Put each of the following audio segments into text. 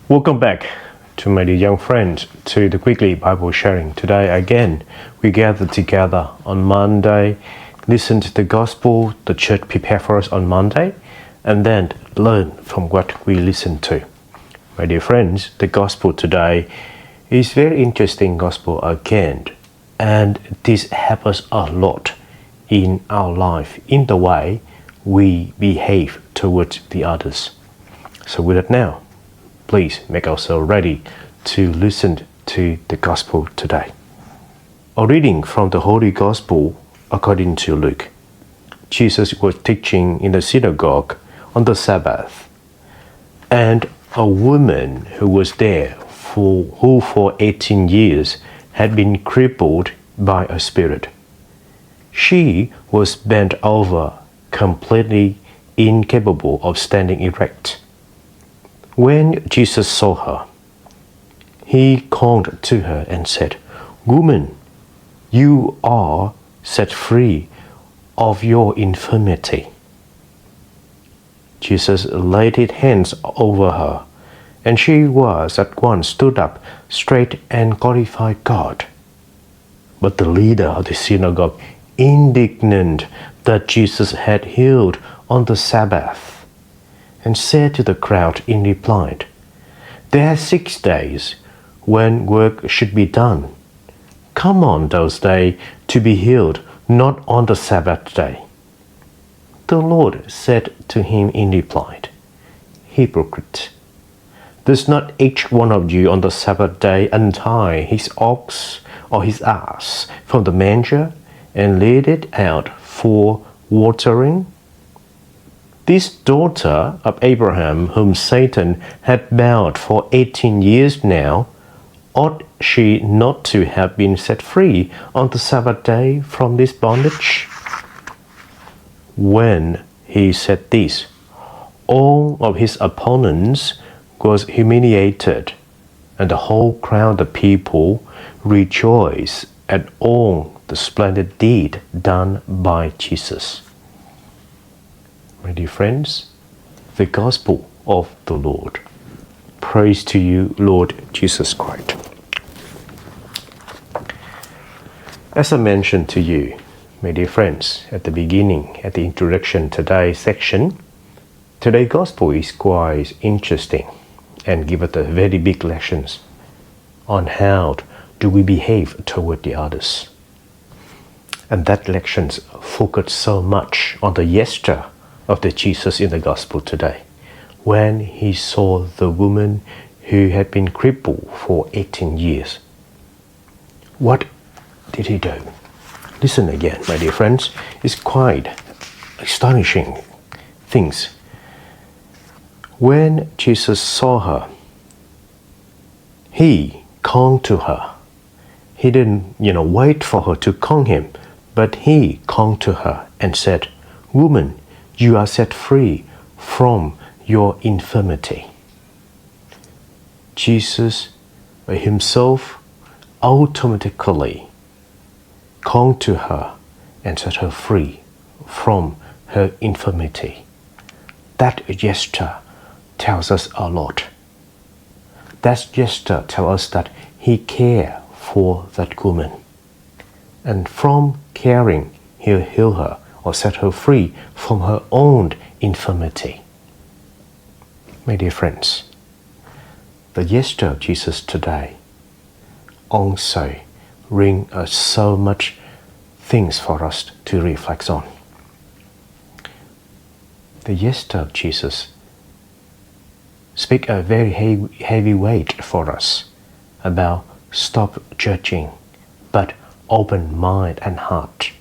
Welcome back to my dear young friends to the weekly Bible sharing. Today again we gather together on Monday, listen to the gospel the church prepared for us on Monday, and then learn from what we listen to. My dear friends, the gospel today is very interesting gospel again, and this helps us a lot in our life, in the way we behave towards the others. So with that now, please make ourselves ready to listen to the gospel today. A reading from the Holy Gospel according to Luke. Jesus was teaching in the synagogue on the Sabbath, and a woman who was there who for 18 years had been crippled by a spirit. She was bent over, completely incapable of standing erect. When Jesus saw her, he called to her and said, "Woman, you are set free of your infirmity." Jesus laid his hands over her, and she was at once stood up straight and glorified God. But the leader of the synagogue, indignant that Jesus had healed on the Sabbath, and said to the crowd in reply, "There are 6 days when work should be done. Come on those days to be healed, not on the Sabbath day." The Lord said to him in reply, "Hypocrite, does not each one of you on the Sabbath day untie his ox or his ass from the manger and lead it out for watering? This daughter of Abraham, whom Satan had bound for 18 years now, ought she not to have been set free on the Sabbath day from this bondage?" When he said this, all of his opponents was humiliated, and the whole crowd of people rejoiced at all the splendid deed done by Jesus. My dear friends, the gospel of the Lord. Praise to you, Lord Jesus Christ. As I mentioned to you, my dear friends, at the beginning, at the introduction today section, today's gospel is quite interesting and give us a very big lessons on how do we behave toward the others. And that lessons focus so much on the gesture of the Jesus in the gospel today, when he saw the woman who had been crippled for 18 years. What did he do? Listen again, my dear friends. It's quite astonishing things. When Jesus saw her, he called to her. He didn't, wait for her to call him, but he called to her and said, "Woman, you are set free from your infirmity." Jesus himself automatically called to her and set her free from her infirmity. That gesture tells us a lot. That gesture tells us that he cared for that woman. And from caring, he'll heal her or set her free from her own infirmity. My dear friends, the gesture of Jesus today also bring us so much things for us to reflect on. The gesture of Jesus speak a very heavy weight for us about stop judging, but open mind and heart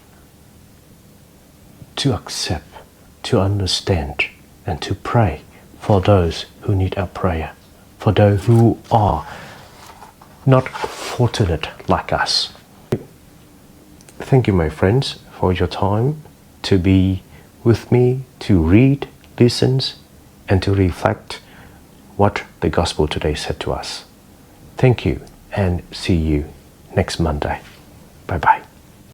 to accept, to understand, and to pray for those who need our prayer, for those who are not fortunate like us. Thank you, my friends, for your time to be with me, to read, listen, and to reflect what the gospel today said to us. Thank you, and see you next Monday. Bye-bye.